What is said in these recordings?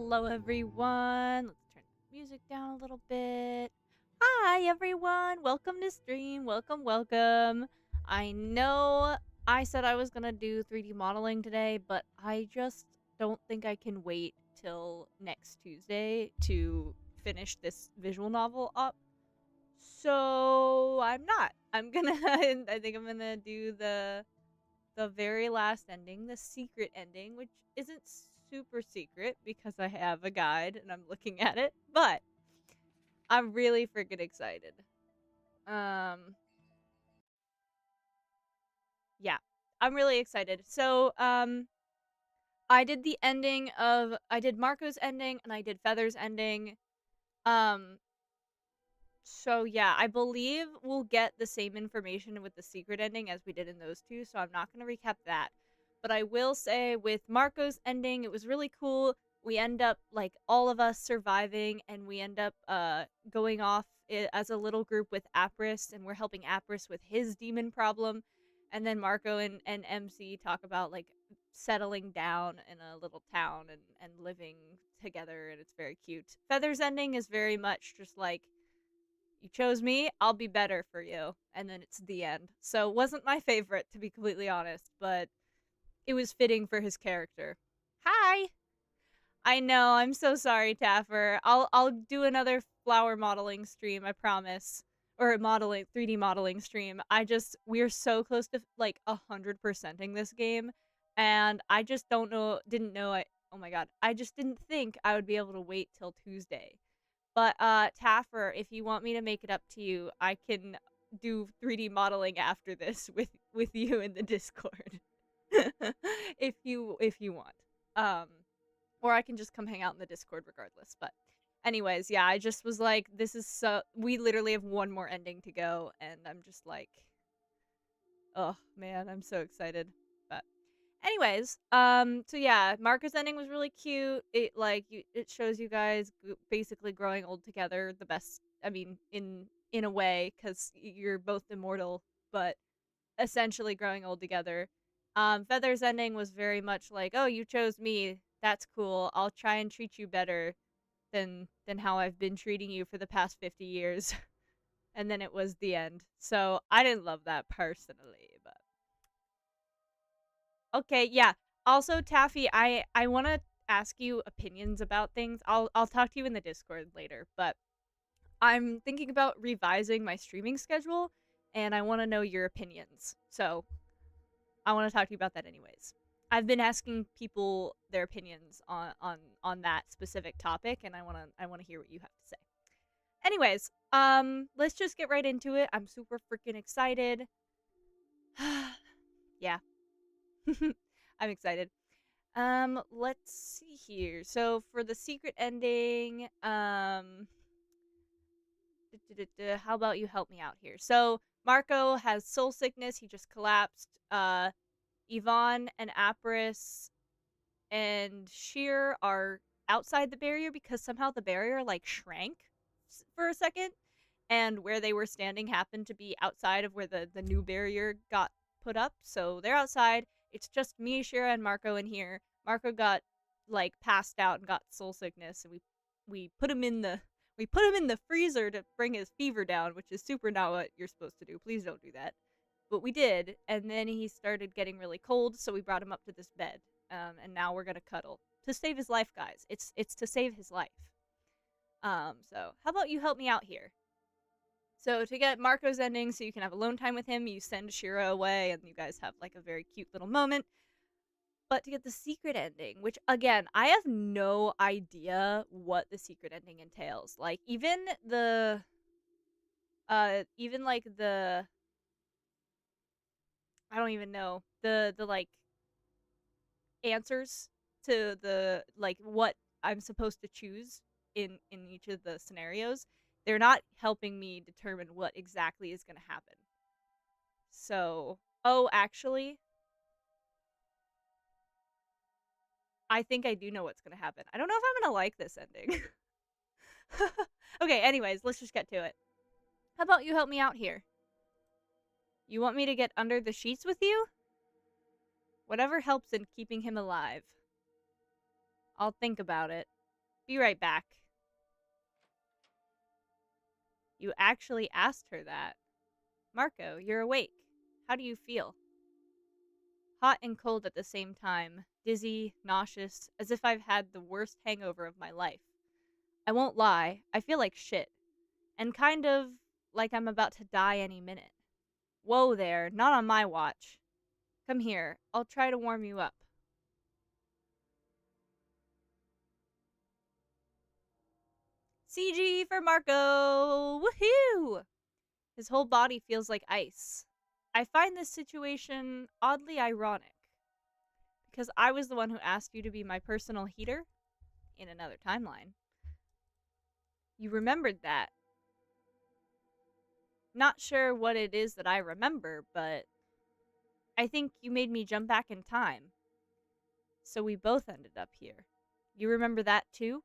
Hello, everyone. Let's turn the music down a little bit. Hi, everyone. Welcome to stream. Welcome, welcome. I know I said I was going to do 3D modeling today, but I just don't think I can wait till next Tuesday to finish this visual novel up. So I'm not. I'm gonna, I think I'm gonna do the very last ending, the secret ending, which isn't super secret because I have a guide and I'm looking at it, but I'm really freaking excited. Yeah, I'm really excited. So, I did Marco's ending and I did Feather's ending. Um, so yeah, I believe we'll get the same information with the secret ending as we did in those two, so I'm not going to recap that. But I will say with Marco's ending, it was really cool. We end up, like, all of us surviving, and we end up going off as a little group with Apris, and we're helping Apris with his demon problem. And then Marco and MC talk about, like, settling down in a little town and living together, and it's very cute. Feather's ending is very much just like, you chose me, I'll be better for you. And then it's the end. So it wasn't my favorite, to be completely honest, but it was fitting for his character. Hi! I know, I'm so sorry, Taffer. I'll do another flower modeling stream, I promise. Or 3D modeling stream. We're so close to like 100%ing this game. And I just didn't know oh my god. I just didn't think I would be able to wait till Tuesday. But Taffer, if you want me to make it up to you, I can do 3D modeling after this with you in the Discord. if you want. Or I can just come hang out in the Discord regardless. But anyways, yeah, I just was like, we literally have one more ending to go, and I'm just like, oh man, I'm so excited. But anyways, so yeah, Marco's ending was really cute. It shows you guys basically growing old together. The best, I mean, in a way, because you're both immortal, but essentially growing old together. Feather's ending was very much like, oh, you chose me. That's cool. I'll try and treat you better than how I've been treating you for the past 50 years. And then it was the end. So I didn't love that personally, but okay, yeah. Also, Taffy, I want to ask you opinions about things. I'll talk to you in the Discord later, but I'm thinking about revising my streaming schedule, and I want to know your opinions. So I want to talk to you about that anyways. I've been asking people their opinions on that specific topic, and I want to hear what you have to say. Anyways, let's just get right into it. I'm super freaking excited. Yeah. I'm excited. Let's see here. So for the secret ending, how about you help me out here? So Marco has soul sickness. He just collapsed. Yvonne and Apris and Sheer are outside the barrier because somehow the barrier like shrank for a second, and where they were standing happened to be outside of where the new barrier got put up. So they're outside. It's just me, Shira, and Marco in here. Marco got like passed out and got soul sickness, and we put him in the freezer to bring his fever down, which is super not what you're supposed to do. Please don't do that. But we did, and then he started getting really cold, so we brought him up to this bed, and now we're gonna cuddle to save his life, guys. It's to save his life. So how about you help me out here? So to get Marco's ending, so you can have alone time with him, you send Shira away, and you guys have like a very cute little moment. But to get the secret ending, which again, I have no idea what the secret ending entails. Like even like the I don't even know the like answers to the like what I'm supposed to choose in each of the scenarios. They're not helping me determine what exactly is going to happen. So, oh, actually, I think I do know what's going to happen. I don't know if I'm going to like this ending. Okay, anyways, let's just get to it. How about you help me out here? You want me to get under the sheets with you? Whatever helps in keeping him alive. I'll think about it. Be right back. You actually asked her that. Marco, you're awake. How do you feel? Hot and cold at the same time, dizzy, nauseous, as if I've had the worst hangover of my life. I won't lie, I feel like shit, and kind of like I'm about to die any minute. Whoa there, not on my watch. Come here, I'll try to warm you up. CG for Marco! Woohoo! His whole body feels like ice. I find this situation oddly ironic, because I was the one who asked you to be my personal heater in another timeline. You remembered that. Not sure what it is that I remember, but I think you made me jump back in time. So we both ended up here. You remember that too?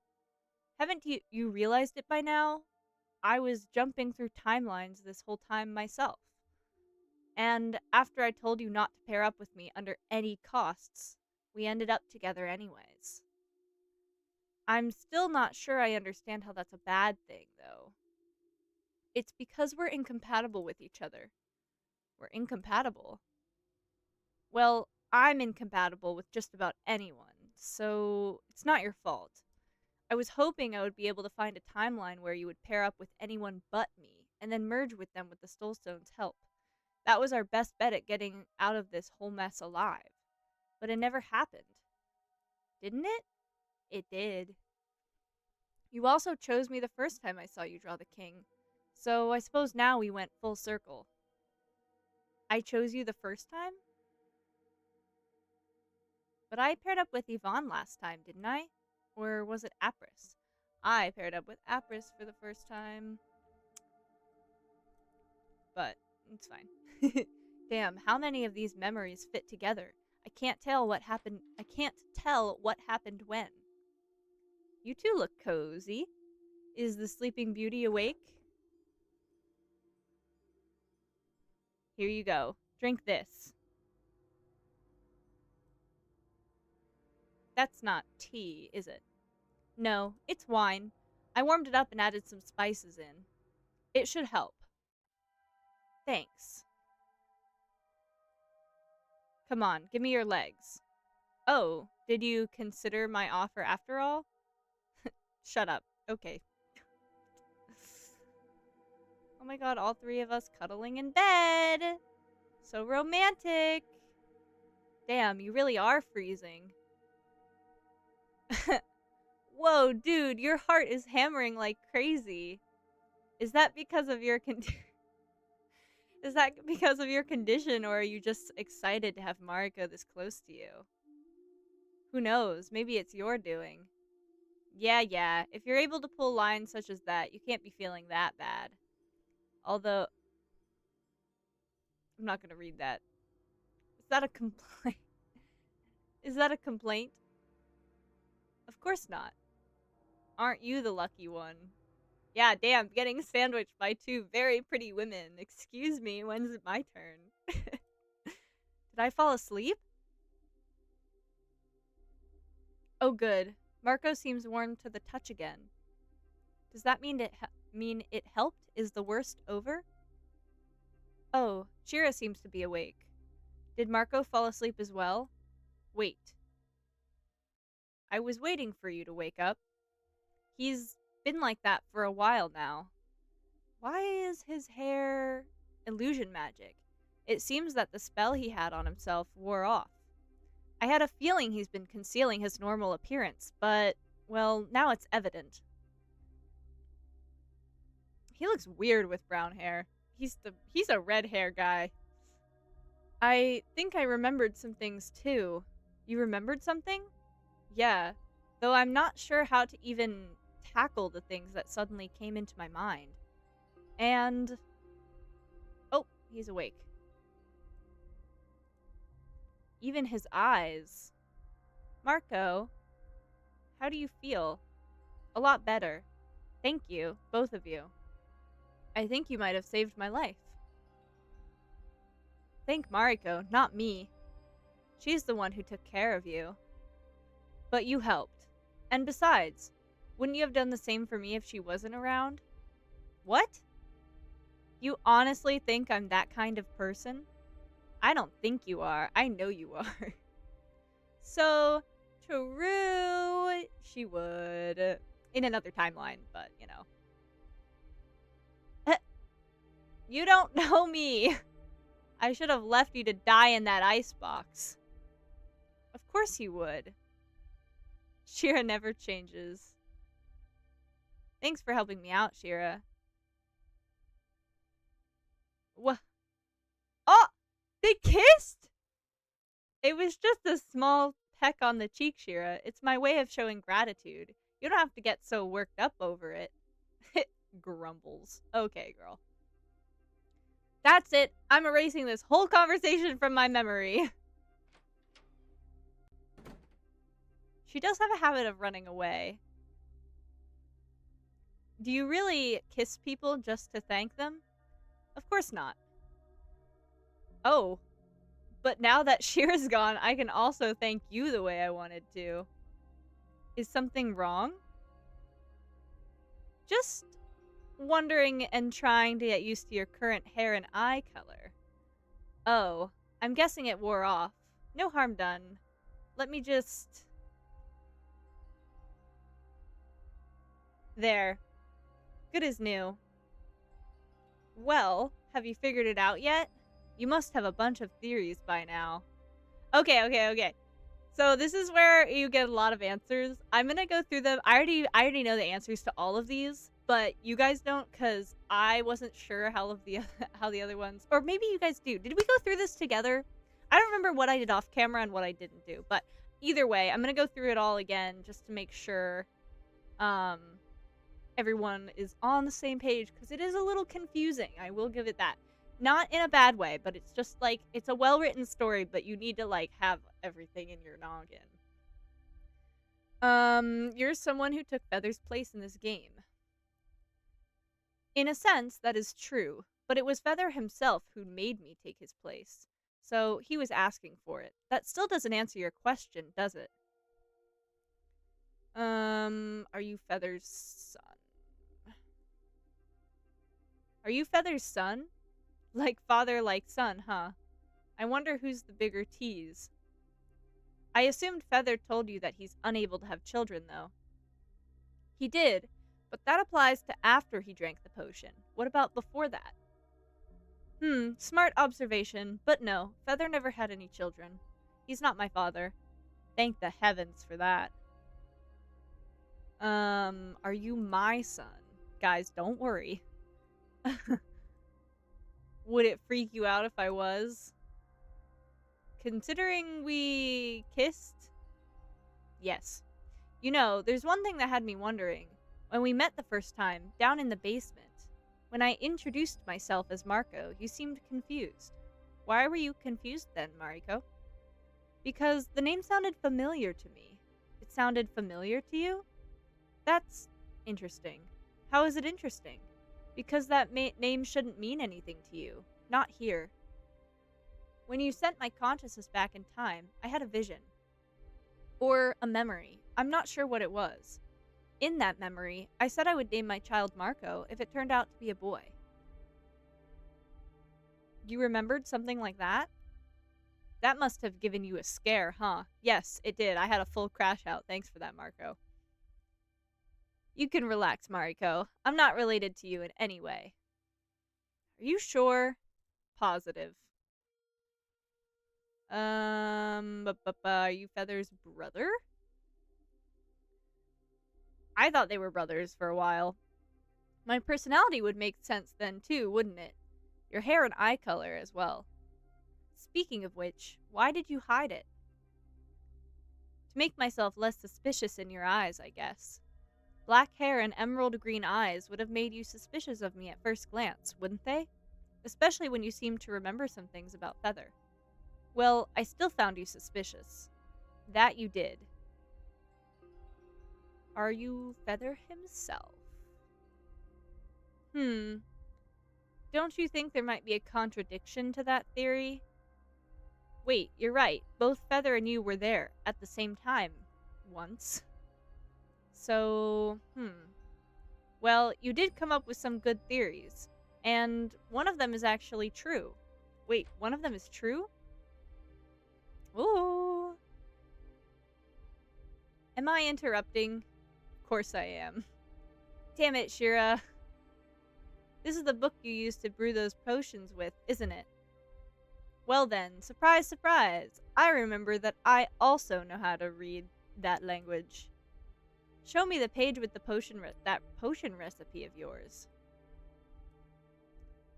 Haven't you realized it by now? I was jumping through timelines this whole time myself. And after I told you not to pair up with me under any costs, we ended up together anyways. I'm still not sure I understand how that's a bad thing, though. It's because we're incompatible with each other. We're incompatible. Well, I'm incompatible with just about anyone, so it's not your fault. I was hoping I would be able to find a timeline where you would pair up with anyone but me, and then merge with them with the Stone's help. That was our best bet at getting out of this whole mess alive. But it never happened. Didn't it? It did. You also chose me the first time I saw you draw the king, so I suppose now we went full circle. I chose you the first time? But I paired up with Yvonne last time, didn't I? Or was it Apris? I paired up with Apris for the first time. But it's fine. Damn, how many of these memories fit together? I can't tell what happened when. You two look cozy. Is the Sleeping Beauty awake? Here you go. Drink this. That's not tea, is it? No, it's wine. I warmed it up and added some spices in. It should help. Thanks. Come on, give me your legs. Oh, did you consider my offer after all? Shut up. Okay. Oh my god, all three of us cuddling in bed. So romantic. Damn, you really are freezing. Whoa, dude, your heart is hammering like crazy. Is that because of your Is that because of your condition, or are you just excited to have Mariko this close to you? Who knows? Maybe it's your doing. Yeah, if you're able to pull lines such as that, you can't be feeling that bad. Although, I'm not gonna read that. Is that a complaint? Is that a complaint? Of course not. Aren't you the lucky one? Yeah, damn, getting sandwiched by two very pretty women. Excuse me, when's it my turn? Did I fall asleep? Oh, good. Marco seems warm to the touch again. Does that mean it helped? Is the worst over? Oh, Shira seems to be awake. Did Marco fall asleep as well? Wait. I was waiting for you to wake up. He's been like that for a while now. Why is his hair illusion magic? It seems that the spell he had on himself wore off. I had a feeling he's been concealing his normal appearance, but, well, now it's evident. He looks weird with brown hair. He's a red hair guy. I think I remembered some things too. You remembered something? Yeah, though I'm not sure how to even tackle the things that suddenly came into my mind. And... oh, he's awake. Even his eyes. Marco, how do you feel? A lot better. Thank you, both of you. I think you might have saved my life. Thank Mariko, not me. She's the one who took care of you. But you helped. And besides, Wouldn't you have done the same for me if she wasn't around? What? You honestly think I'm that kind of person? I don't think you are. I know you are. So, true, she would. In another timeline, but, you know. You don't know me. I should have left you to die in that icebox. Of course you would. Shira never changes. Thanks for helping me out, Shira. What? Oh! They kissed?! It was just a small peck on the cheek, Shira. It's my way of showing gratitude. You don't have to get so worked up over it. Grumbles. Okay, girl. That's it. I'm erasing this whole conversation from my memory. She does have a habit of running away. Do you really kiss people just to thank them? Of course not. Oh. But now that Shira's gone, I can also thank you the way I wanted to. Is something wrong? Just wondering and trying to get used to your current hair and eye color. Oh, I'm guessing it wore off. No harm done. Let me just... There. Good as new. Well, have you figured it out yet? You must have a bunch of theories by now. Okay. So this is where you get a lot of answers. I'm gonna go through them. I already know the answers to all of these, but you guys don't, because I wasn't sure how the other ones, or maybe you guys do. Did we go through this together? I don't remember what I did off camera and what I didn't do, but either way, I'm gonna go through it all again just to make sure everyone is on the same page, because it is a little confusing. I will give it that. Not in a bad way, but it's just like, it's a well-written story, but you need to like have everything in your noggin. You're someone who took Feather's place in this game. In a sense, that is true, but it was Feather himself who made me take his place. So he was asking for it. That still doesn't answer your question, does it? Are you Feather's son? Are you Feather's son? Like father, like son, huh? I wonder who's the bigger tease. I assumed Feather told you that he's unable to have children, though. He did, but that applies to after he drank the potion. What about before that? Smart observation, but no, Feather never had any children. He's not my father. Thank the heavens for that. Are you my son? Guys, don't worry. Would it freak you out if I was? Considering we kissed? Yes. You know, there's one thing that had me wondering. When we met the first time, down in the basement, when I introduced myself as Marco, you seemed confused. Why were you confused then, Mariko? Because the name sounded familiar to me. It sounded familiar to you? That's interesting. How is it interesting? Because that name shouldn't mean anything to you. Not here. When you sent my consciousness back in time, I had a vision. Or a memory. I'm not sure what it was. In that memory, I said I would name my child Marco if it turned out to be a boy. You remembered something like that? That must have given you a scare, huh? Yes, it did. I had a full crash out. Thanks for that, Marco. You can relax, Mariko. I'm not related to you in any way. Are you sure? Positive. Are you Feather's brother? I thought they were brothers for a while. My personality would make sense then too, wouldn't it? Your hair and eye color as well. Speaking of which, why did you hide it? To make myself less suspicious in your eyes, I guess. Black hair and emerald green eyes would have made you suspicious of me at first glance, wouldn't they? Especially when you seemed to remember some things about Feather. Well, I still found you suspicious. That you did. Are you Feather himself? Don't you think there might be a contradiction to that theory? Wait, you're right. Both Feather and you were there at the same time. Once. So, well, you did come up with some good theories, and one of them is actually true. Wait, one of them is true? Ooh. Am I interrupting? Of course I am. Damn it, Shira. This is the book you used to brew those potions with, isn't it? Well then, surprise, surprise. I remember that I also know how to read that language. Show me the page with the that potion recipe of yours.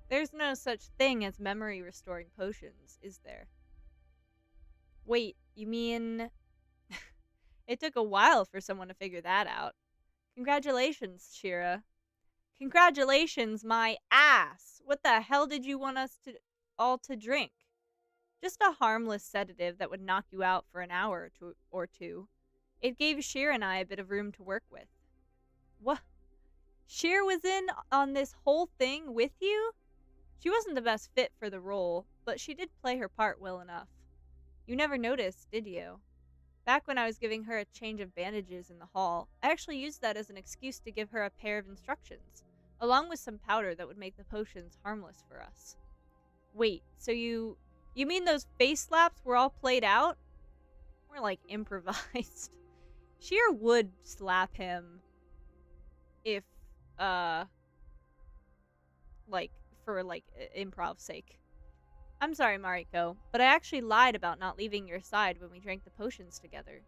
There's no such thing as memory restoring potions, is there? Wait, you mean... It took a while for someone to figure that out. Congratulations, Shira. Congratulations, my ass! What the hell did you want us all to drink? Just a harmless sedative that would knock you out for an hour or two. It gave Shira and I a bit of room to work with. What? Shira was in on this whole thing with you? She wasn't the best fit for the role, but she did play her part well enough. You never noticed, did you? Back when I was giving her a change of bandages in the hall, I actually used that as an excuse to give her a pair of instructions, along with some powder that would make the potions harmless for us. Wait, so you mean those face slaps were all played out? More like improvised. Sheer would slap him if, like, for, like, improv's sake. I'm sorry, Mariko, but I actually lied about not leaving your side when we drank the potions together.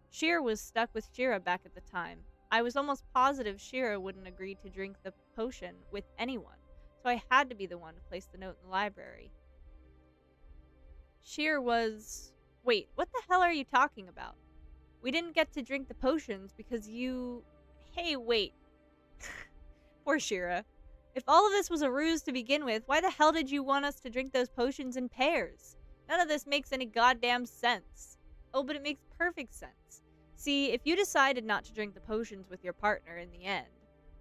Shira was stuck with Shira back at the time. I was almost positive Shira wouldn't agree to drink the potion with anyone, so I had to be the one to place the note in the library. Shira was... Wait, what the hell are you talking about? We didn't get to drink the potions because you... Hey, wait. Poor Shira. If all of this was a ruse to begin with, why the hell did you want us to drink those potions in pairs? None of this makes any goddamn sense. Oh, but it makes perfect sense. See, if you decided not to drink the potions with your partner in the end,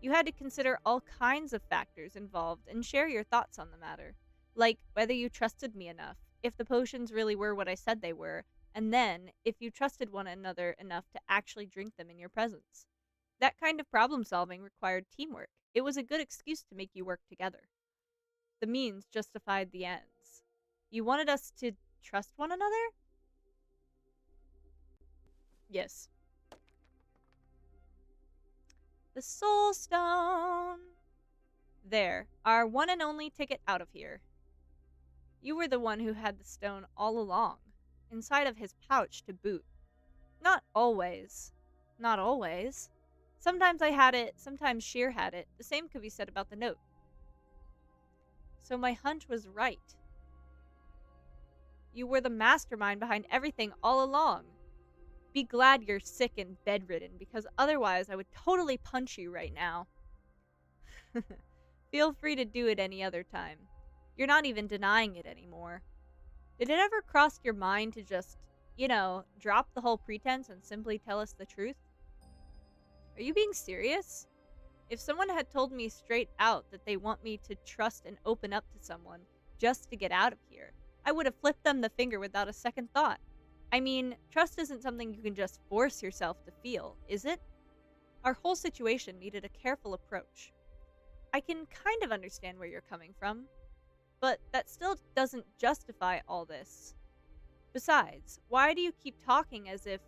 you had to consider all kinds of factors involved and share your thoughts on the matter. Like, whether you trusted me enough, if the potions really were what I said they were, and then, if you trusted one another enough to actually drink them in your presence. That kind of problem solving required teamwork. It was a good excuse to make you work together. The means justified the ends. You wanted us to trust one another? Yes. The Soul Stone! There, our one and only ticket out of here. You were the one who had the stone all along, inside of his pouch to boot. Not always. Not always. Sometimes I had it, sometimes Sheer had it. The same could be said about the note. So my hunch was right. You were the mastermind behind everything all along. Be glad you're sick and bedridden, because otherwise I would totally punch you right now. Feel free to do it any other time. You're not even denying it anymore. Did it ever cross your mind to just, drop the whole pretense and simply tell us the truth? Are you being serious? If someone had told me straight out that they want me to trust and open up to someone just to get out of here, I would have flipped them the finger without a second thought. I mean, trust isn't something you can just force yourself to feel, is it? Our whole situation needed a careful approach. I can kind of understand where you're coming from, but that still doesn't justify all this. Besides, why do you keep talking as if...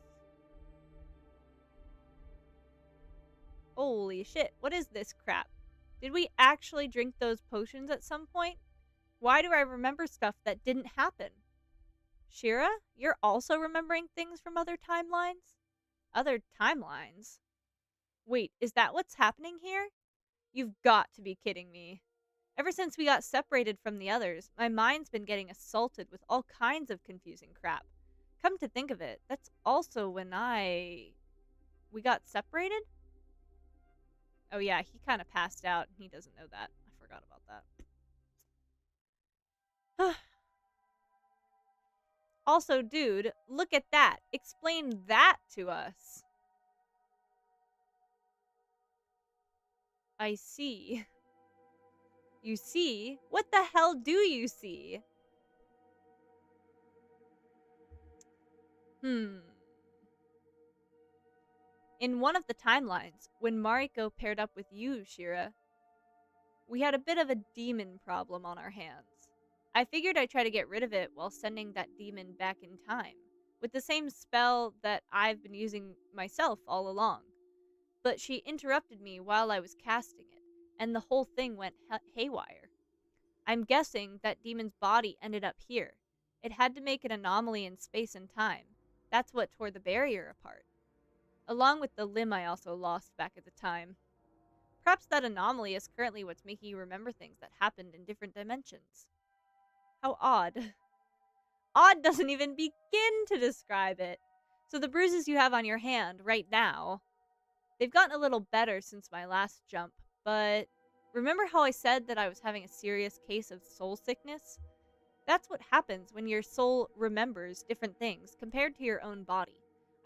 Holy shit, what is this crap? Did we actually drink those potions at some point? Why do I remember stuff that didn't happen? Shira, you're also remembering things from other timelines? Other timelines? Wait, is that what's happening here? You've got to be kidding me. Ever since we got separated from the others, my mind's been getting assaulted with all kinds of confusing crap. Come to think of it, that's also when we got separated? Oh yeah, he kind of passed out and he doesn't know that. I forgot about that. Also, dude, look at that. Explain that to us. I see. You see? What the hell do you see? In one of the timelines, when Mariko paired up with you, Shira, we had a bit of a demon problem on our hands. I figured I'd try to get rid of it while sending that demon back in time, with the same spell that I've been using myself all along. But she interrupted me while I was casting it, and the whole thing went haywire. I'm guessing that demon's body ended up here. It had to make an anomaly in space and time. That's what tore the barrier apart. Along with the limb I also lost back at the time. Perhaps that anomaly is currently what's making you remember things that happened in different dimensions. How odd. Odd doesn't even begin to describe it. So the bruises you have on your hand right now, they've gotten a little better since my last jump, but remember how I said that I was having a serious case of soul sickness? That's what happens when your soul remembers different things compared to your own body.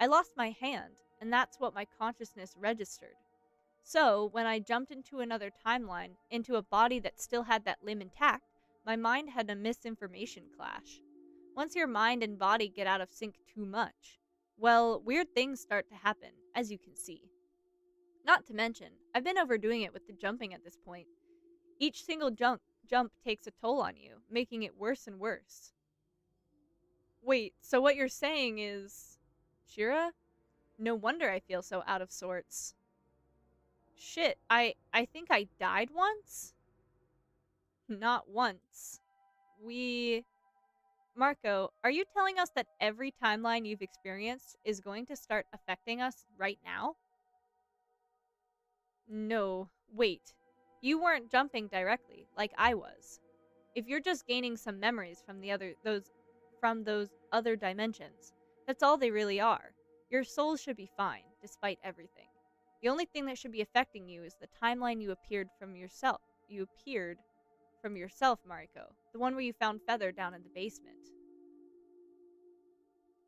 I lost my hand, and that's what my consciousness registered. So, when I jumped into another timeline, into a body that still had that limb intact, my mind had a misinformation clash. Once your mind and body get out of sync too much, well, weird things start to happen, as you can see. Not to mention, I've been overdoing it with the jumping at this point. Each single jump takes a toll on you, making it worse and worse. Wait, so what you're saying is... Shira? No wonder I feel so out of sorts. Shit, I think I died once? Not once. Marco, are you telling us that every timeline you've experienced is going to start affecting us right now? No, wait. You weren't jumping directly, like I was. If you're just gaining some memories from those other dimensions, that's all they really are. Your soul should be fine, despite everything. The only thing that should be affecting you is the timeline you appeared from yourself. You appeared from yourself, Mariko. The one where you found Feather down in the basement.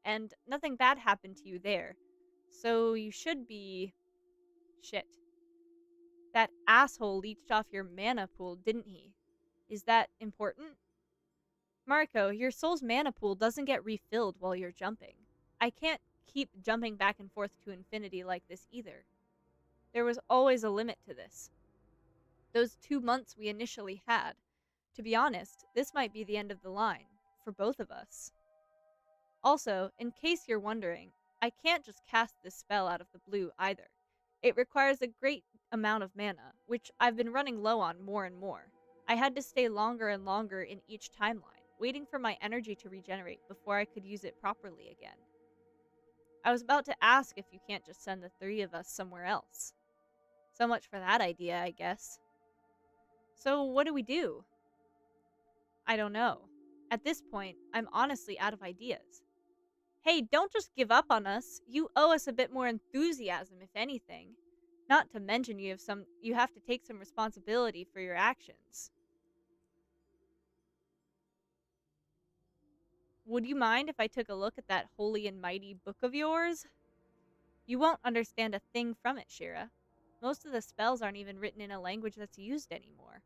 And nothing bad happened to you there. So you should be... Shit. That asshole leached off your mana pool, didn't he? Is that important? Mariko, your soul's mana pool doesn't get refilled while you're jumping. I can't keep jumping back and forth to infinity like this either. There was always a limit to this. Those 2 months we initially had. To be honest, this might be the end of the line, for both of us. Also, in case you're wondering, I can't just cast this spell out of the blue either. It requires a great amount of mana, which I've been running low on more and more. I had to stay longer and longer in each timeline, waiting for my energy to regenerate before I could use it properly again. I was about to ask if you can't just send the 3 of us somewhere else. So much for that idea, I guess. So what do we do? I don't know. At this point, I'm honestly out of ideas. Hey, don't just give up on us. You owe us a bit more enthusiasm, if anything. Not to mention you have to take some responsibility for your actions. Would you mind if I took a look at that holy and mighty book of yours? You won't understand a thing from it, Shira. Most of the spells aren't even written in a language that's used anymore.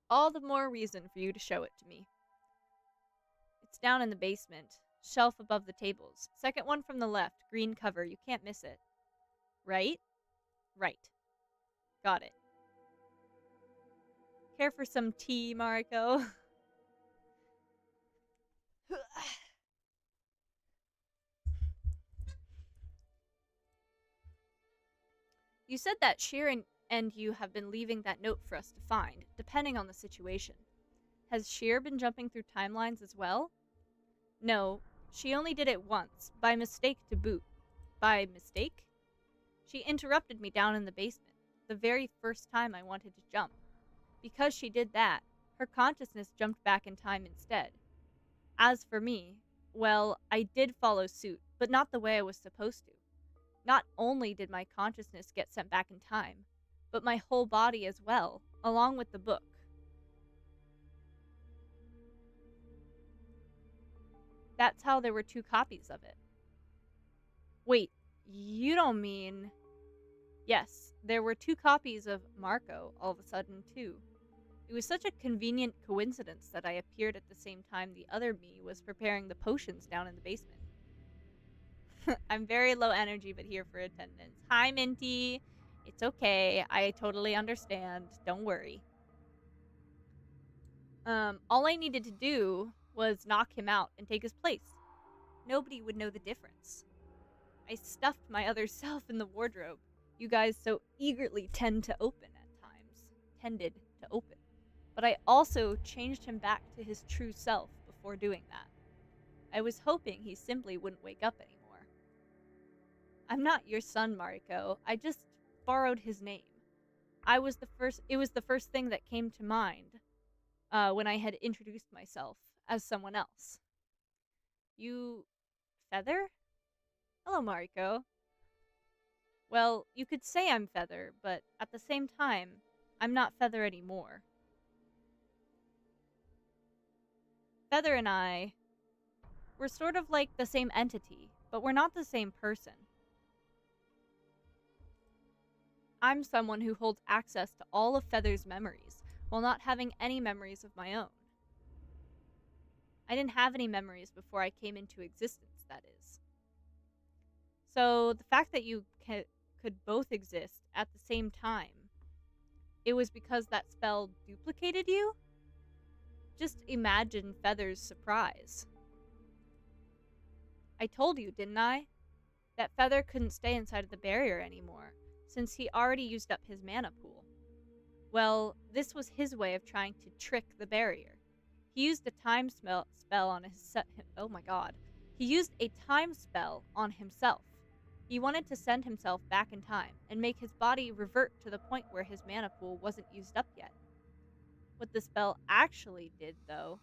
All the more reason for you to show it to me. It's down in the basement, shelf above the tables. Second one from the left, green cover, you can't miss it. Right? Right. Got it. Care for some tea, Mariko? You said that Sheer and you have been leaving that note for us to find, depending on the situation. Has Sheer been jumping through timelines as well? No, she only did it once, by mistake to boot. By mistake? She interrupted me down in the basement, the very first time I wanted to jump. Because she did that, her consciousness jumped back in time instead. As for me, well, I did follow suit, but not the way I was supposed to. Not only did my consciousness get sent back in time, but my whole body as well, along with the book. That's how there were 2 copies of it. Wait, you don't mean... Yes, there were 2 copies of Marco all of a sudden, too. It was such a convenient coincidence that I appeared at the same time the other me was preparing the potions down in the basement. I'm very low energy, but here for attendance. Hi, Minty. It's okay. I totally understand. Don't worry. All I needed to do was knock him out and take his place. Nobody would know the difference. I stuffed my other self in the wardrobe you guys so eagerly tend to open at times. Tended to open. But I also changed him back to his true self before doing that. I was hoping he simply wouldn't wake up anymore. I'm not your son, Mariko. I just borrowed his name. It was the first thing that came to mind when I had introduced myself as someone else. You. Feather? Hello, Mariko. Well, you could say I'm Feather, but at the same time, I'm not Feather anymore. Feather and I. We're sort of like the same entity, but we're not the same person. I'm someone who holds access to all of Feather's memories, while not having any memories of my own. I didn't have any memories before I came into existence, that is. So, the fact that you could both exist at the same time, it was because that spell duplicated you? Just imagine Feather's surprise. I told you, didn't I? That Feather couldn't stay inside of the barrier anymore, since he already used up his mana pool. Well, this was his way of trying to trick the barrier. He used a time spell on his oh my god. He used a time spell on himself. He wanted to send himself back in time and make his body revert to the point where his mana pool wasn't used up yet. What the spell actually did, though,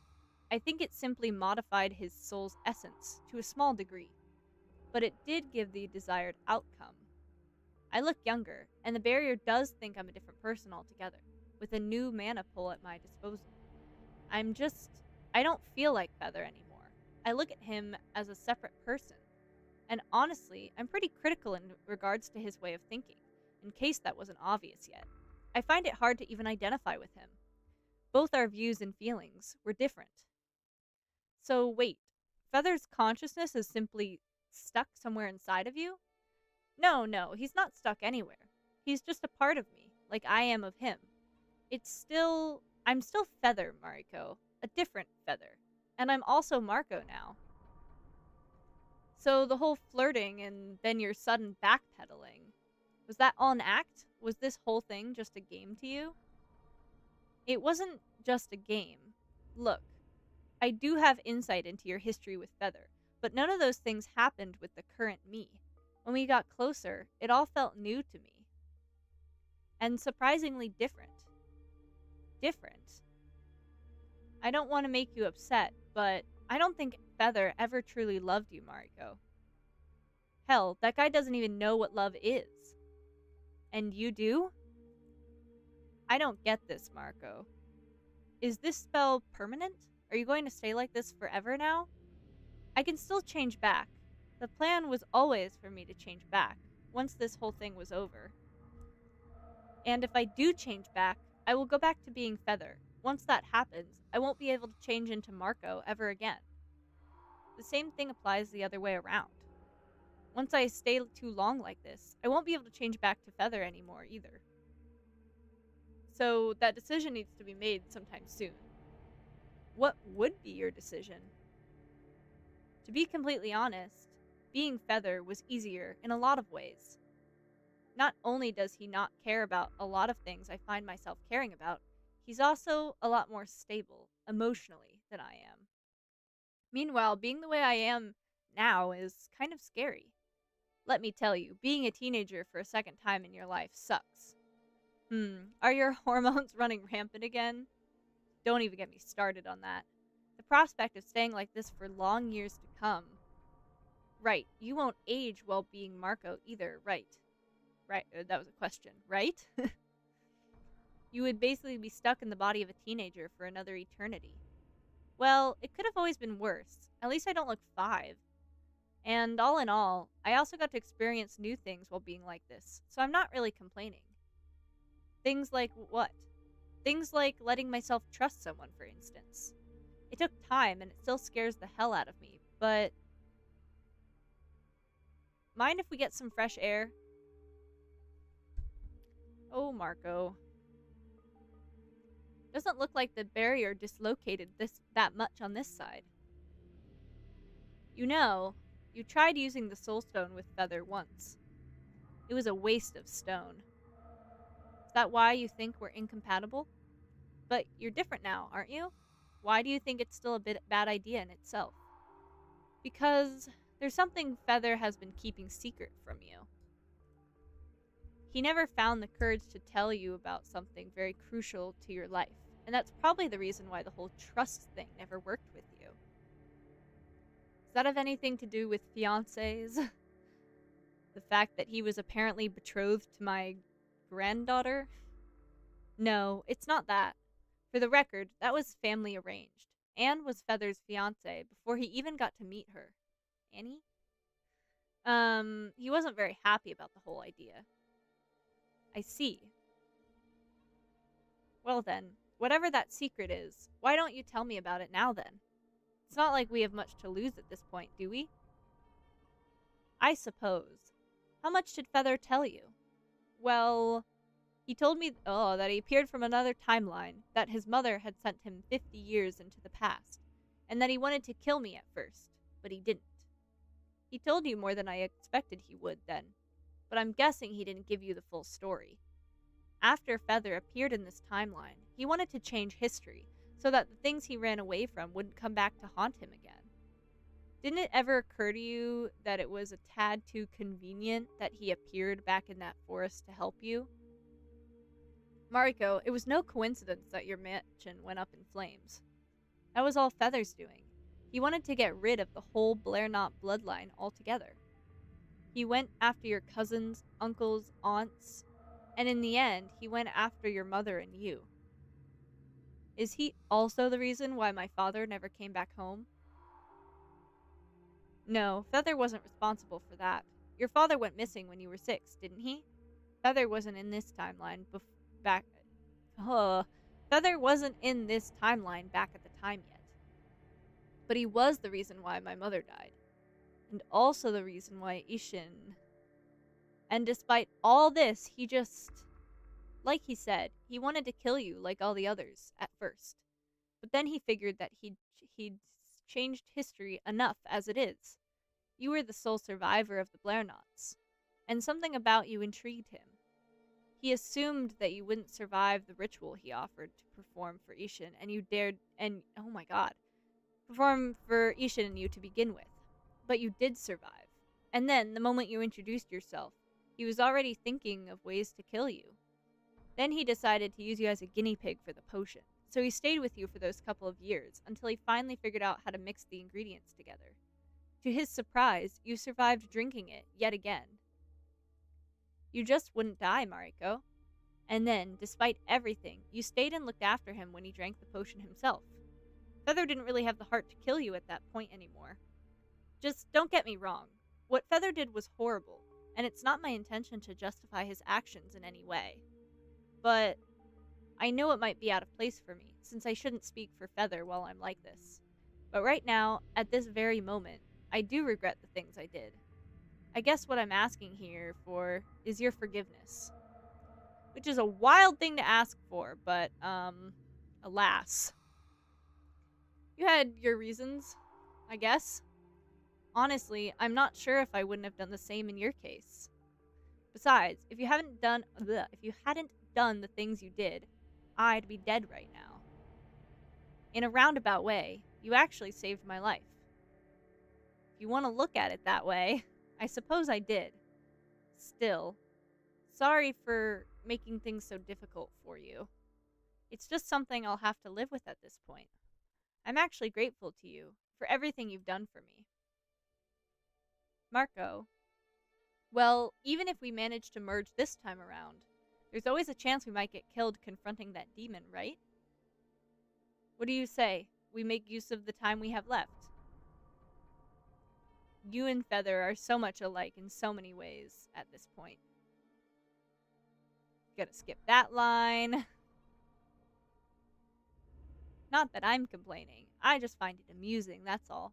I think it simply modified his soul's essence to a small degree, but it did give the desired outcome. I look younger, and the barrier does think I'm a different person altogether, with a new mana pool at my disposal. I don't feel like Feather anymore. I look at him as a separate person. And honestly, I'm pretty critical in regards to his way of thinking, in case that wasn't obvious yet. I find it hard to even identify with him. Both our views and feelings were different. So wait, Feather's consciousness is simply stuck somewhere inside of you? No, he's not stuck anywhere. He's just a part of me, like I am of him. I'm still Feather, Mariko, a different Feather. And I'm also Marco now. So the whole flirting and then your sudden backpedaling, was that all an act? Was this whole thing just a game to you? It wasn't just a game. Look, I do have insight into your history with Feather, but none of those things happened with the current me. When we got closer, it all felt new to me. And surprisingly different. Different. I don't want to make you upset, but I don't think Feather ever truly loved you, Mariko. Hell, that guy doesn't even know what love is. And you do? I don't get this, Marco. Is this spell permanent? Are you going to stay like this forever now? I can still change back. The plan was always for me to change back, once this whole thing was over. And if I do change back, I will go back to being Feather. Once that happens, I won't be able to change into Marco ever again. The same thing applies the other way around. Once I stay too long like this, I won't be able to change back to Feather anymore either. So that decision needs to be made sometime soon. What would be your decision? To be completely honest, being Feather was easier in a lot of ways. Not only does he not care about a lot of things I find myself caring about, he's also a lot more stable, emotionally, than I am. Meanwhile, being the way I am now is kind of scary. Let me tell you, being a teenager for a second time in your life sucks. Are your hormones running rampant again? Don't even get me started on that. The prospect of staying like this for long years to come. Right, you won't age while being Marco either, right? Right, that was a question, right? You would basically be stuck in the body of a teenager for another eternity. Well, it could have always been worse. At least I don't look 5. And all in all, I also got to experience new things while being like this, so I'm not really complaining. Things like what? Things like letting myself trust someone, for instance. It took time, and it still scares the hell out of me, but mind if we get some fresh air? Oh, Marco. Doesn't look like the barrier dislocated that much on this side. You know, you tried using the soul stone with Feather once. It was a waste of stone. Is that why you think we're incompatible? But you're different now, aren't you? Why do you think it's still a bad idea in itself? Because there's something Feather has been keeping secret from you. He never found the courage to tell you about something very crucial to your life, and that's probably the reason why the whole trust thing never worked with you. Does that have anything to do with fiancés? The fact that he was apparently betrothed to my granddaughter? No, it's not that. For the record, that was family arranged. Anne was Feather's fiancé before he even got to meet her. Annie? He wasn't very happy about the whole idea. I see. Well then, whatever that secret is, why don't you tell me about it now then? It's not like we have much to lose at this point, do we? I suppose. How much did Feather tell you? Well, he told me, that he appeared from another timeline, that his mother had sent him 50 years into the past, and that he wanted to kill me at first, but he didn't. He told you more than I expected he would then, but I'm guessing he didn't give you the full story. After Feather appeared in this timeline, he wanted to change history, so that the things he ran away from wouldn't come back to haunt him again. Didn't it ever occur to you that it was a tad too convenient that he appeared back in that forest to help you? Mariko, it was no coincidence that your mansion went up in flames. That was all Feather's doing. He wanted to get rid of the whole Blairknot bloodline altogether. He went after your cousins, uncles, aunts, and in the end, he went after your mother and you. Is he also the reason why my father never came back home? No, Feather wasn't responsible for that. Your father went missing when you were 6, didn't he? Feather wasn't in this timeline Feather wasn't in this timeline back at the time yet. But he was the reason why my mother died. And also the reason why Ishin... And despite all this, he just... Like he said, he wanted to kill you like all the others, at first. But then he figured that he'd changed history enough as it is. You were the sole survivor of the Blairknots, and something about you intrigued him. He assumed that you wouldn't survive the ritual he offered to perform for Ishin, and you dared, perform for Ishin and you to begin with. But you did survive. And then, the moment you introduced yourself, he was already thinking of ways to kill you. Then he decided to use you as a guinea pig for the potion, so he stayed with you for those couple of years, until he finally figured out how to mix the ingredients together. To his surprise, you survived drinking it, yet again. You just wouldn't die, Mariko. And then, despite everything, you stayed and looked after him when he drank the potion himself. Feather didn't really have the heart to kill you at that point anymore. Just don't get me wrong. What Feather did was horrible, and it's not my intention to justify his actions in any way. But I know it might be out of place for me, since I shouldn't speak for Feather while I'm like this. But right now, at this very moment, I do regret the things I did. I guess what I'm asking here for is your forgiveness. Which is a wild thing to ask for, but, alas. You had your reasons, I guess. Honestly, I'm not sure if I wouldn't have done the same in your case. Besides, if you hadn't done the things you did, I'd be dead right now. In a roundabout way, you actually saved my life. If you want to look at it that way, I suppose I did. Still, sorry for making things so difficult for you. It's just something I'll have to live with at this point. I'm actually grateful to you for everything you've done for me. Marco, well, even if we manage to merge this time around, there's always a chance we might get killed confronting that demon, right? What do you say? We make use of the time we have left. You and Feather are so much alike in so many ways at this point. Gonna skip that line. Not that I'm complaining. I just find it amusing, that's all.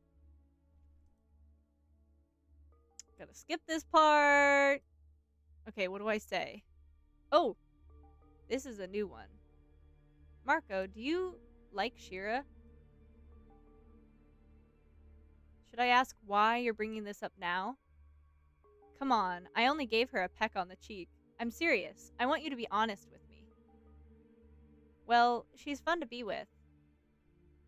Gotta skip this part. Okay, what do I say? Oh, this is a new one. Marco, do you like Shira? Should I ask why you're bringing this up now? Come on, I only gave her a peck on the cheek. I'm serious. I want you to be honest with me. Well, she's fun to be with.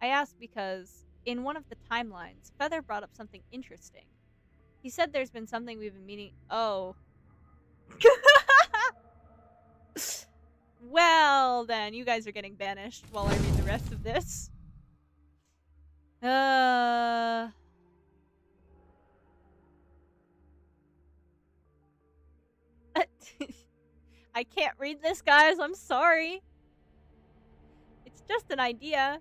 I asked because, in one of the timelines, Feather brought up something interesting. He said there's been something we've been meaning. Oh. Well, then, you guys are getting banished while I read the rest of this. I can't read this, guys. I'm sorry. It's just an idea.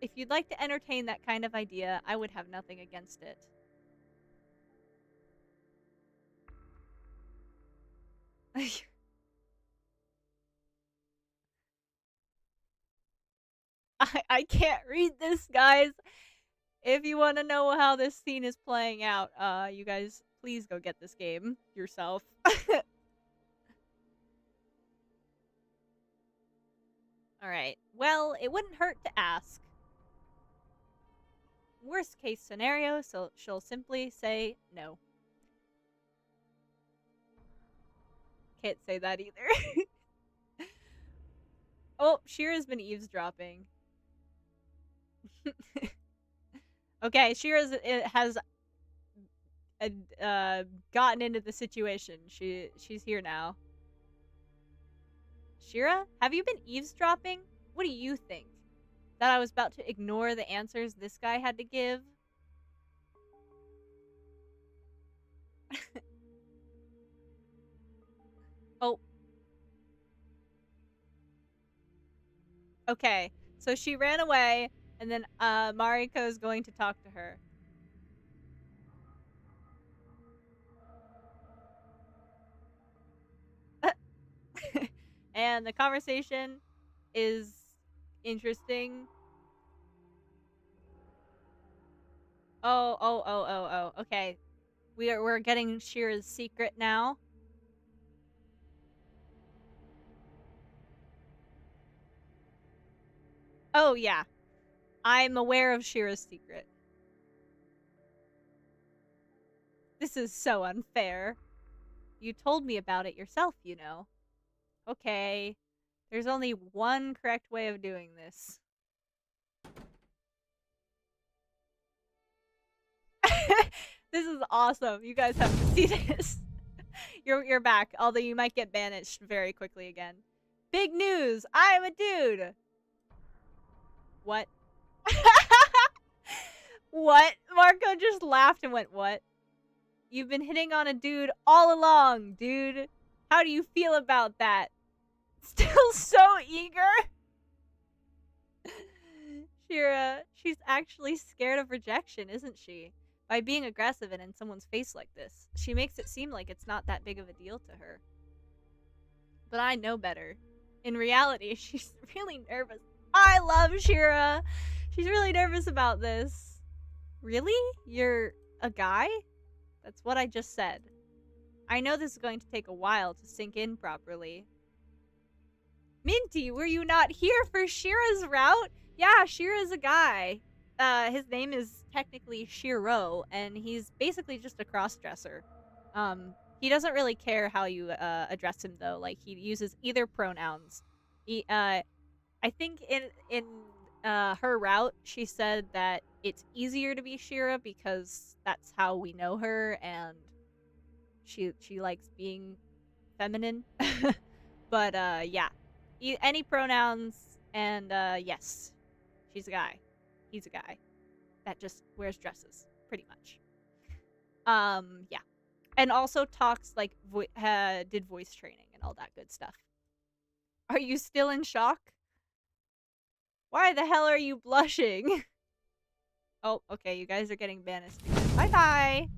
If you'd like to entertain that kind of idea, I would have nothing against it. I can't read this, guys. If you want to know how this scene is playing out, you guys, please go get this game yourself. Alright, well, it wouldn't hurt to ask. Worst case scenario, so she'll simply say no. Can't say that either. Oh, Shira's been eavesdropping. Okay, Shira's has gotten into the situation. She's here now. Shira, have you been eavesdropping? What do you think? That I was about to ignore the answers this guy had to give? Oh. Okay, so she ran away, and then Mariko's going to talk to her. And the conversation is interesting. Oh. Okay. We're getting Shira's secret now. Oh yeah. I'm aware of Shira's secret. This is so unfair. You told me about it yourself, you know. Okay. There's only one correct way of doing this. This is awesome. You guys have to see this. You're back, although you might get banished very quickly again. Big news! I'm a dude! What? What? Marco just laughed and went, what? You've been hitting on a dude all along, dude. How do you feel about that? Still so eager? Shira, she's actually scared of rejection, isn't she? By being aggressive and in someone's face like this, she makes it seem like it's not that big of a deal to her. But I know better. In reality, she's really nervous. I love Shira! She's really nervous about this. Really? You're a guy? That's what I just said. I know this is going to take a while to sink in properly. Minty, were you not here for Shira's route? Yeah, Shira's a guy. His name is technically Shiro, and he's basically just a cross-dresser. He doesn't really care how you address him, though. Like, he uses either pronouns. I think in her route, she said that it's easier to be Shira because that's how we know her, and she likes being feminine. But yeah, any pronouns, and yes, she's a guy. He's a guy that just wears dresses, pretty much. Yeah, and also talks like did voice training and all that good stuff. Are you still in shock? Why the hell are you blushing? Oh, okay, you guys are getting banished again. Bye-bye!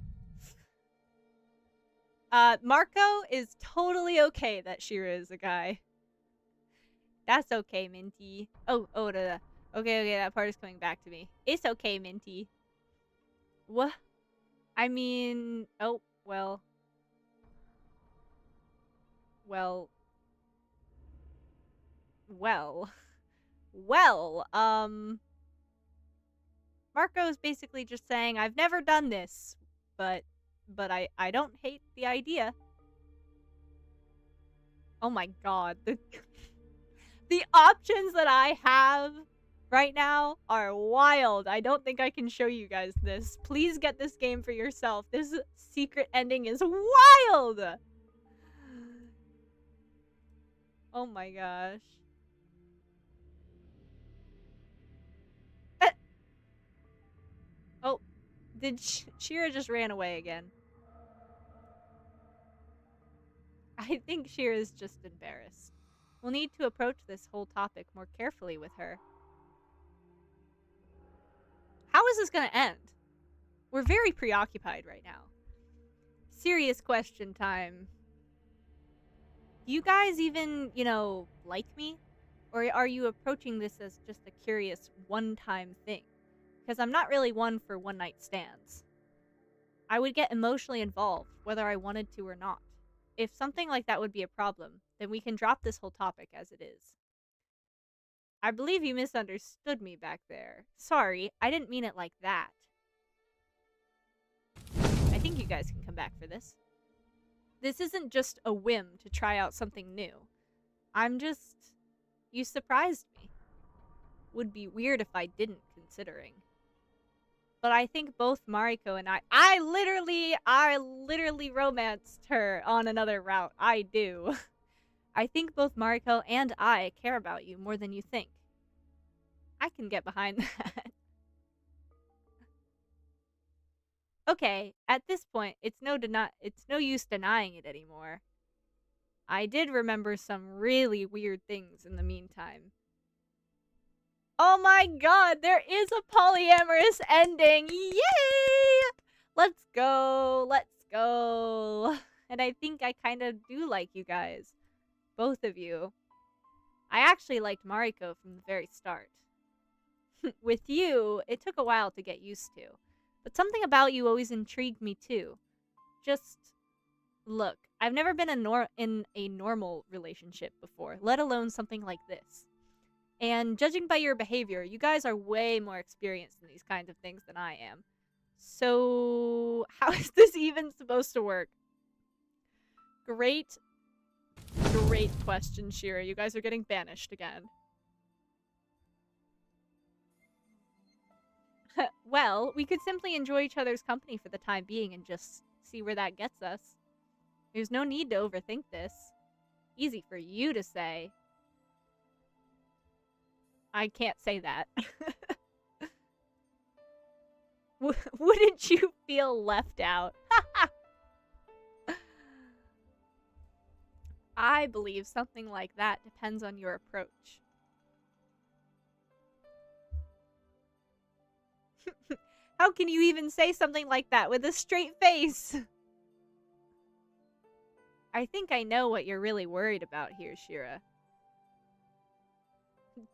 Marco is totally okay that Shira is a guy. That's okay, Minty. Oh, okay, that part is coming back to me. It's okay, Minty. What? I mean, oh, well. Well. Well. Well, Marco's basically just saying, I've never done this, but I don't hate the idea. Oh my god. The options that I have right now are wild. I don't think I can show you guys this. Please get this game for yourself. This secret ending is wild! Oh my gosh. Oh, did Shira just ran away again? I think Shira's just embarrassed. We'll need to approach this whole topic more carefully with her. How is this gonna end? We're very preoccupied right now. Serious question time. Do you guys even, like me? Or are you approaching this as just a curious one-time thing? Because I'm not really one for one-night stands. I would get emotionally involved, whether I wanted to or not. If something like that would be a problem, then we can drop this whole topic as it is. I believe you misunderstood me back there. Sorry, I didn't mean it like that. I think you guys can come back for this. This isn't just a whim to try out something new. You surprised me. Would be weird if I didn't, considering. But I think both Mariko and I literally romanced her on another route. I do. I think both Mariko and I care about you more than you think. I can get behind that. Okay, at this point, it's no use denying it anymore. I did remember some really weird things in the meantime. Oh my god, there is a polyamorous ending! Yay! Let's go, let's go. And I think I kind of do like you guys. Both of you. I actually liked Mariko from the very start. With you, it took a while to get used to. But something about you always intrigued me too. Just, look, I've never been in a normal relationship before, let alone something like this. And judging by your behavior, you guys are way more experienced in these kinds of things than I am. So, how is this even supposed to work? Great question, Shira. You guys are getting banished again. Well, we could simply enjoy each other's company for the time being and just see where that gets us. There's no need to overthink this. Easy for you to say. I can't say that. Wouldn't you feel left out? I believe something like that depends on your approach. How can you even say something like that with a straight face? I think I know what you're really worried about here, Shira.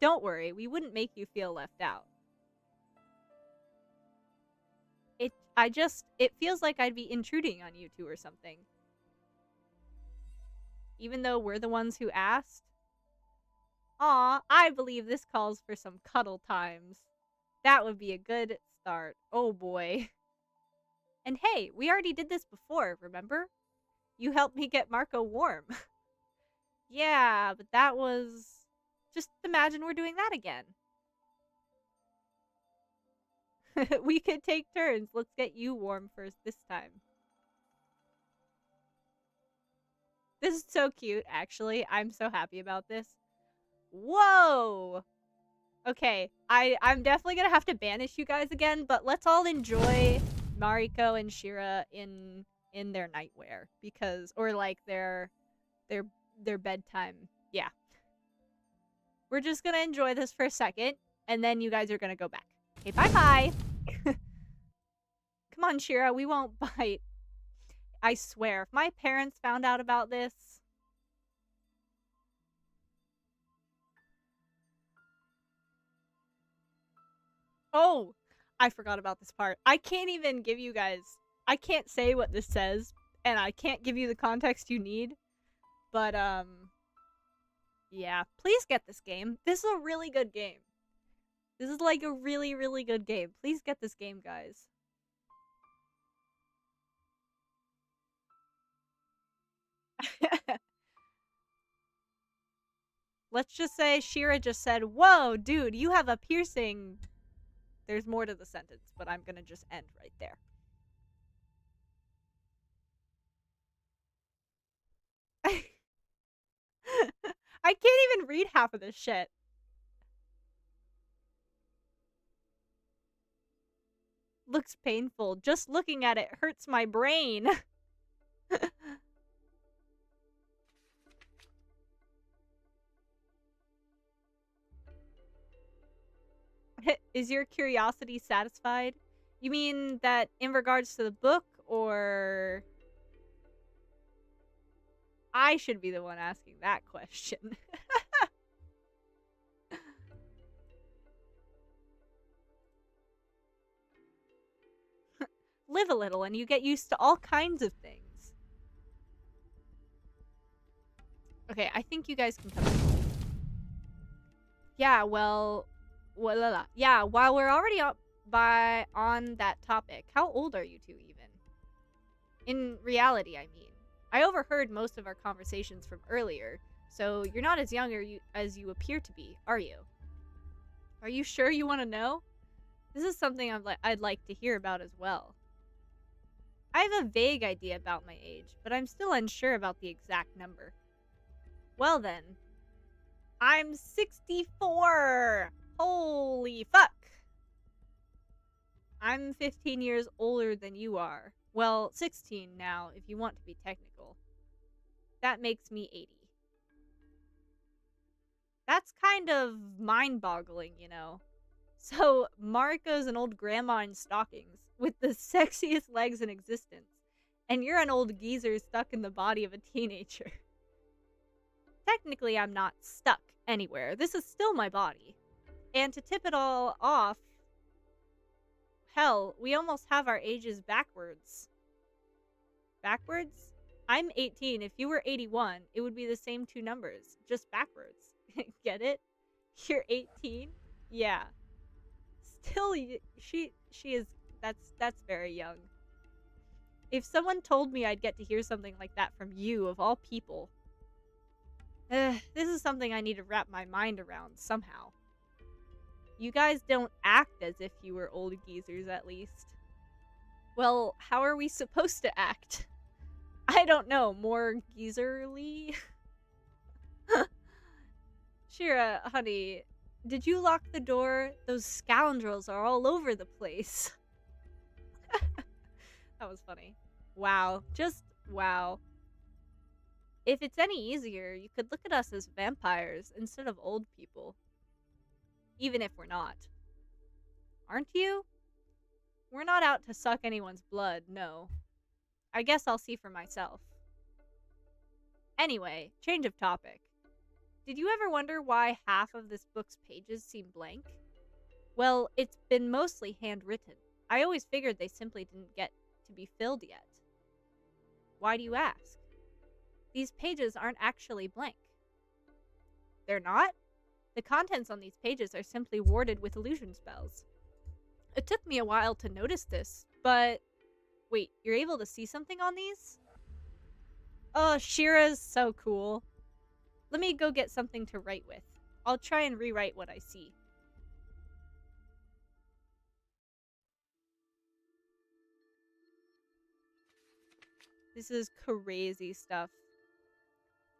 Don't worry, we wouldn't make you feel left out. It feels like I'd be intruding on you two or something. Even though we're the ones who asked. Aw, I believe this calls for some cuddle times. That would be a good start. Oh boy. And hey, we already did this before, remember? You helped me get Marco warm. Yeah, but that was... Just imagine we're doing that again. We could take turns. Let's get you warm first this time. This is so cute, actually. I'm so happy about this. Whoa! Okay, I'm definitely gonna have to banish you guys again, but let's all enjoy Mariko and Shira in their nightwear, because, or like their bedtime. Yeah. We're just gonna enjoy this for a second, and then you guys are gonna go back. Okay, bye-bye! Come on, Shira, we won't bite. I swear, if my parents found out about this... Oh! I forgot about this part. I can't even give you guys. I can't say what this says, and I can't give you the context you need. But yeah. Please get this game. This is a really good game. This is like a really, really good game. Please get this game, guys. Let's just say Shira just said, "Whoa, dude, you have a piercing." There's more to the sentence, but I'm gonna just end right there. I can't even read half of this shit. Looks painful. Just looking at it hurts my brain. Is your curiosity satisfied? You mean that in regards to the book, or I should be the one asking that question? Live a little and you get used to all kinds of things. Okay, I think you guys can come in. Yeah, well, yeah, while we're already up on that topic, how old are you two even? In reality, I mean. I overheard most of our conversations from earlier, so you're not as young as you appear to be, are you? Are you sure you want to know? This is something I'd like to hear about as well. I have a vague idea about my age, but I'm still unsure about the exact number. Well then, I'm 64! Holy fuck! I'm 15 years older than you are. Well, 16 now, if you want to be technical. That makes me 80. That's kind of mind-boggling, you know. So, Mariko's an old grandma in stockings, with the sexiest legs in existence. And you're an old geezer stuck in the body of a teenager. Technically, I'm not stuck anywhere. This is still my body. And to tip it all off, hell, we almost have our ages backwards. Backwards? I'm 18. If you were 81, it would be the same two numbers, just backwards. Get it? You're 18? Yeah. Still, she is, that's very young. If someone told me I'd get to hear something like that from you, of all people. This is something I need to wrap my mind around somehow. You guys don't act as if you were old geezers, at least. Well, how are we supposed to act? I don't know, more geezerly? Shira, honey, did you lock the door? Those scoundrels are all over the place. That was funny. Wow. Just wow. If it's any easier, you could look at us as vampires instead of old people. Even if we're not. Aren't you? We're not out to suck anyone's blood, no. I guess I'll see for myself. Anyway, change of topic. Did you ever wonder why half of this book's pages seem blank? Well, it's been mostly handwritten. I always figured they simply didn't get to be filled yet. Why do you ask? These pages aren't actually blank. They're not? The contents on these pages are simply warded with illusion spells. It took me a while to notice this, but... Wait, you're able to see something on these? Oh, Shira's so cool. Let me go get something to write with. I'll try and rewrite what I see. This is crazy stuff.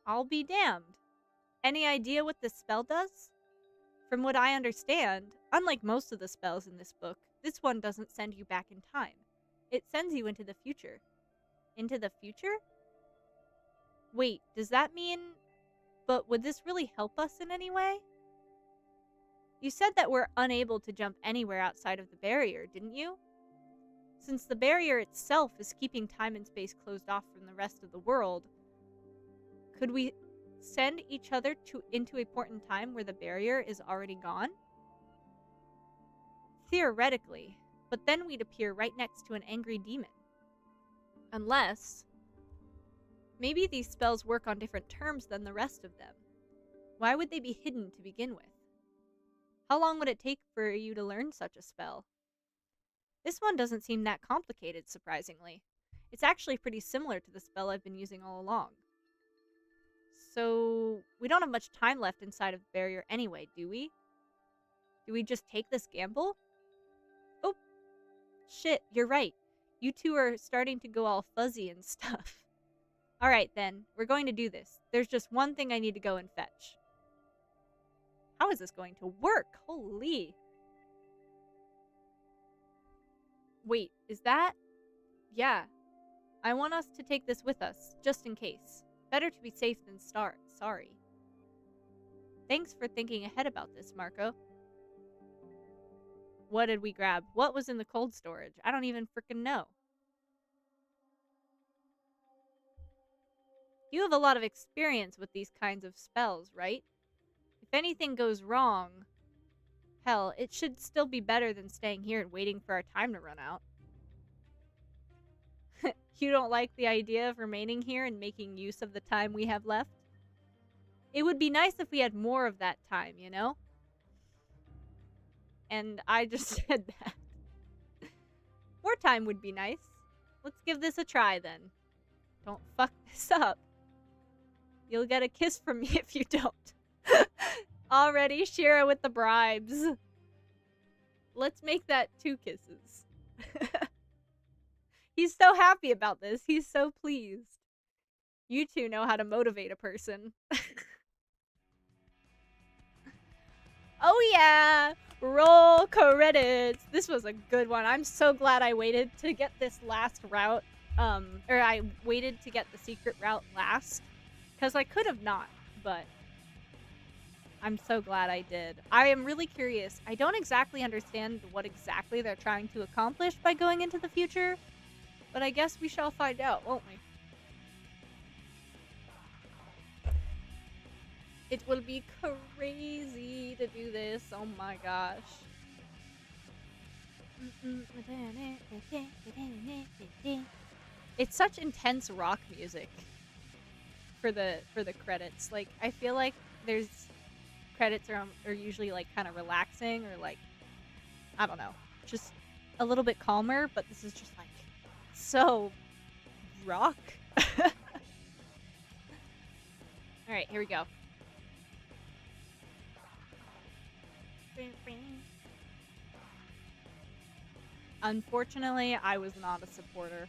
I'll be damned. Any idea what this spell does? From what I understand, unlike most of the spells in this book, this one doesn't send you back in time. It sends you into the future. Into the future? Wait, does that mean... But would this really help us in any way? You said that we're unable to jump anywhere outside of the barrier, didn't you? Since the barrier itself is keeping time and space closed off from the rest of the world, could we send each other into a point in time where the barrier is already gone? Theoretically. but then we'd appear right next to an angry demon. Unless... maybe these spells work on different terms than the rest of them. Why would they be hidden to begin with? How long would it take for you to learn such a spell? This one doesn't seem that complicated, surprisingly. It's actually pretty similar to the spell I've been using all along. So, we don't have much time left inside of the barrier anyway, do we? Do we just take this gamble? Oh, shit, you're right. You two are starting to go all fuzzy and stuff. Alright then, we're going to do this. There's just one thing I need to go and fetch. How is this going to work? Holy. Wait, is that? Yeah. I want us to take this with us, just in case. Better to be safe than sorry. Thanks for thinking ahead about this, Marco. What did we grab? What was in the cold storage? I don't even frickin' know. You have a lot of experience with these kinds of spells, right? If anything goes wrong, hell, it should still be better than staying here and waiting for our time to run out. You don't like the idea of remaining here and making use of the time we have left? It would be nice if we had more of that time, you know? And I just said that. More time would be nice. Let's give this a try then. Don't fuck this up. You'll get a kiss from me if you don't. Already, Shira with the bribes. Let's make that 2 kisses. He's so happy about this. He's so pleased. You two know how to motivate a person. Oh yeah! Roll credits! This was a good one. I'm so glad I waited to get this last route. Or I waited to get the secret route last. Because I could have not, but I'm so glad I did. I am really curious. I don't exactly understand what exactly they're trying to accomplish by going into the future, but I guess we shall find out, won't we? It will be crazy to do this. Oh my gosh. It's such intense rock music for the credits. Like, I feel like there's credits are usually like kind of relaxing or like, I don't know, just a little bit calmer, but this is just like so rock. Alright, here we go. Unfortunately, I was not a supporter.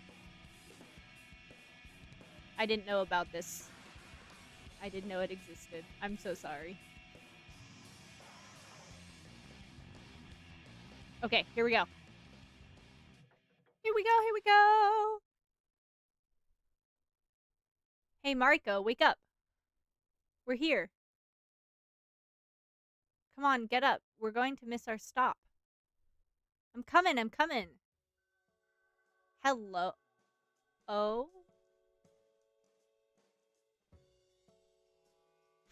I didn't know about this. I didn't know it existed. I'm so sorry. Okay, here we go. Here we go, here we go! Hey, Mariko, wake up. We're here. Come on, get up. We're going to miss our stop. I'm coming, I'm coming. Hello? Oh?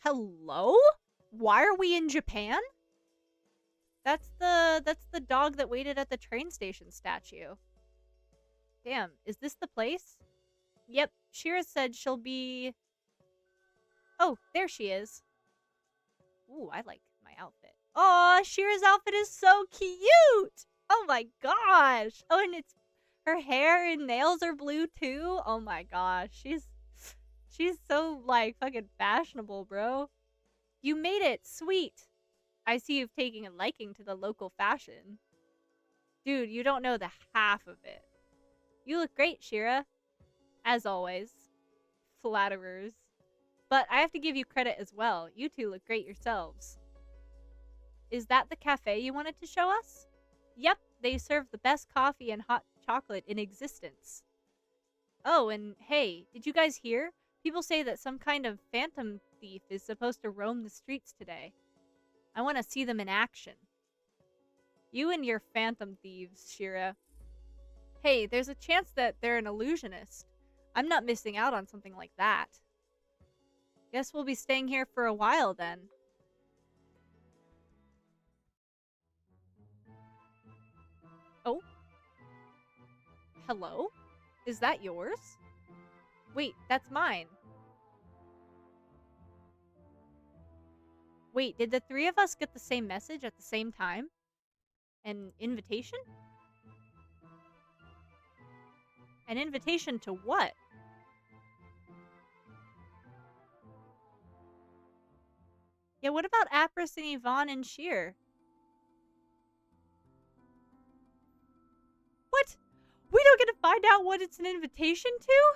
Hello? Why are we in Japan? That's the dog that waited at the train station statue. Damn, is this the place? Yep, Shira said she'll be... Oh, there she is. Ooh, I like my outfit. Oh, Shira's outfit is so cute! Oh my gosh! Oh, and it's... her hair and nails are blue too? Oh my gosh, she's so, like, fucking fashionable, bro. You made it! Sweet! I see you've taken a liking to the local fashion. Dude, you don't know the half of it. You look great, Shira. As always. Flatterers. But I have to give you credit as well. You two look great yourselves. Is that the cafe you wanted to show us? Yep, they serve the best coffee and hot chocolate in existence. Oh, and hey, did you guys hear? People say that some kind of phantom thief is supposed to roam the streets today. I want to see them in action. You and your phantom thieves, Shira. Hey, there's a chance that they're an illusionist. I'm not missing out on something like that. Guess we'll be staying here for a while then. Oh, hello? Is that yours? Wait, that's mine. Wait, did the three of us get the same message at the same time? An invitation? An invitation to what? Yeah, what about Apris and Yvonne and Sheer? What? We don't get to find out what it's an invitation to?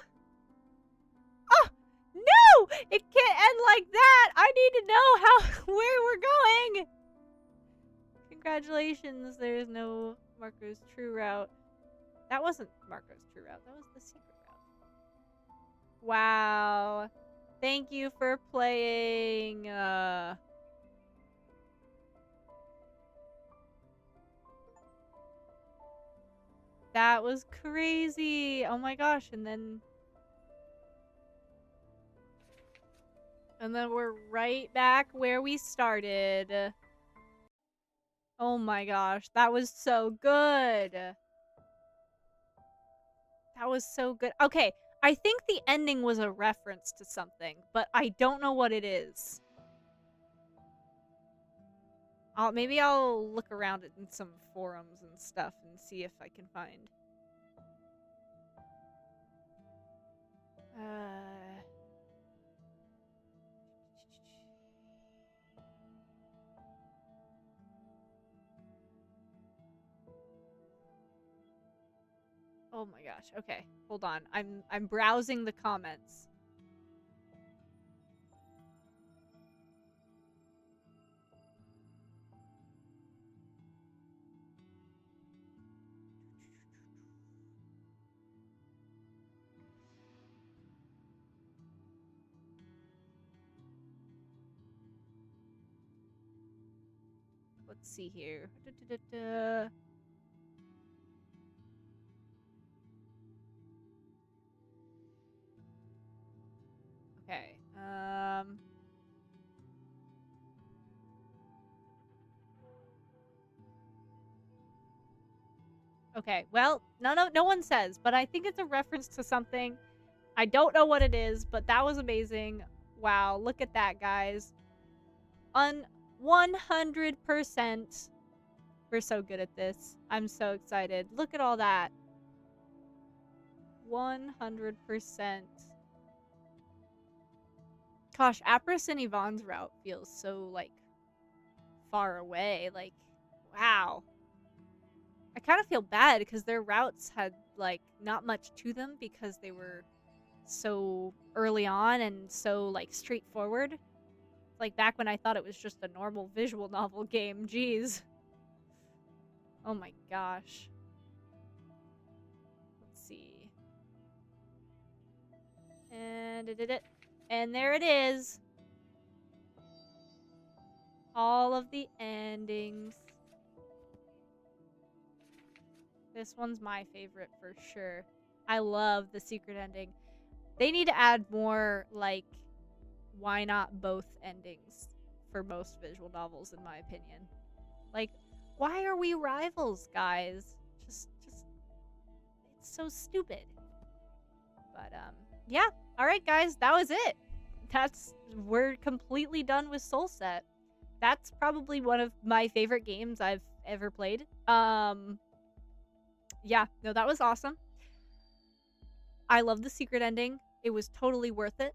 Oh, no! It can't end like that! I need to know where we're going! Congratulations, there's no Marco's true route. That wasn't Marco's true route, that was the secret route. Wow. Thank you for playing, That was crazy! Oh my gosh, and then we're right back where we started. Oh my gosh, that was so good! That was so good. Okay, I think the ending was a reference to something, but I don't know what it is. Maybe I'll look around in some forums and stuff and see if I can find. Oh my gosh. Okay, hold on. I'm browsing the comments. Let's see here. Okay. Okay. Well, no one says, but I think it's a reference to something. I don't know what it is, but that was amazing. Wow, look at that, guys. 100%. We're so good at this. I'm so excited. Look at all that. 100%. Gosh, Apris and Yvonne's route feels so, like, far away. Like, wow. I kind of feel bad because their routes had, like, not much to them because they were so early on and so, like, straightforward. Like, back when I thought it was just a normal visual novel game. Jeez. Oh my gosh. Let's see. And and there it is. All of the endings. This one's my favorite for sure. I love the secret ending. They need to add more, like, why not both endings for most visual novels, in my opinion. Like, why are we rivals, guys? Just, it's so stupid. But, yeah. Alright, guys, that was it. We're completely done with SoulSet. That's probably one of my favorite games I've ever played. Yeah, no, that was awesome. I love the secret ending. It was totally worth it.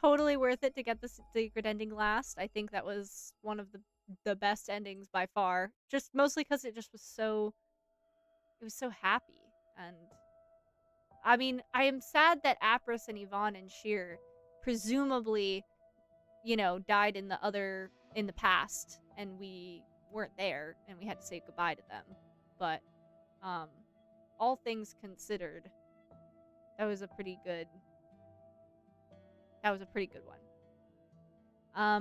Totally worth it to get the secret ending last. I think that was one of the best endings by far. Just mostly because it just was so... It was so happy. And... I mean, I am sad that Apris and Yvonne and Sheer presumably, you know, died in the past. And we weren't there. And we had to say goodbye to them. But, all things considered, that was a pretty good one.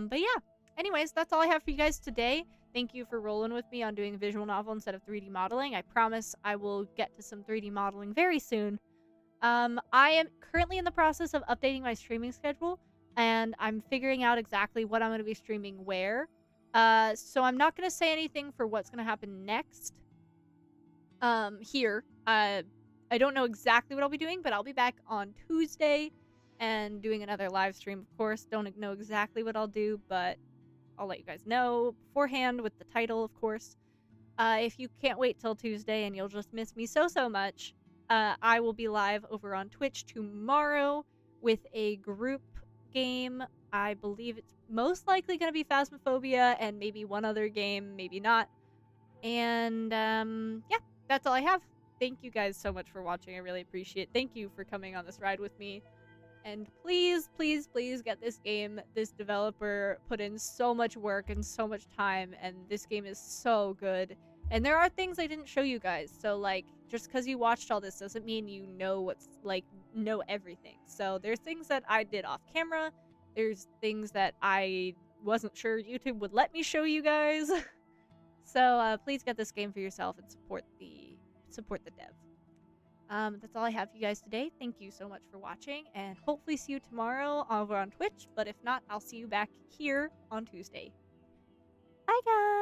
But yeah. Anyways, that's all I have for you guys today. Thank you for rolling with me on doing a visual novel instead of 3D modeling. I promise I will get to some 3D modeling very soon. I am currently in the process of updating my streaming schedule, and I'm figuring out exactly what I'm going to be streaming where. So I'm not going to say anything for what's going to happen next. here. I don't know exactly what I'll be doing, but I'll be back on Tuesday and doing another live stream, of course. Don't know exactly what I'll do, but I'll let you guys know beforehand with the title, of course. If you can't wait till Tuesday and you'll just miss me so much, I will be live over on Twitch tomorrow with a group game. I believe it's most likely going to be Phasmophobia and maybe one other game, maybe not. And yeah, that's all I have. Thank you guys so much for watching. I really appreciate it. Thank you for coming on this ride with me. And please, please, please get this game. This developer put in so much work and so much time, and this game is so good. And there are things I didn't show you guys. So, like, just because you watched all this doesn't mean you know know everything. So there's things that I did off camera. There's things that I wasn't sure YouTube would let me show you guys. So please get this game for yourself and support the dev. That's all I have for you guys today. Thank you so much for watching, and hopefully see you tomorrow over on Twitch. But if not, I'll see you back here on Tuesday. Bye, guys!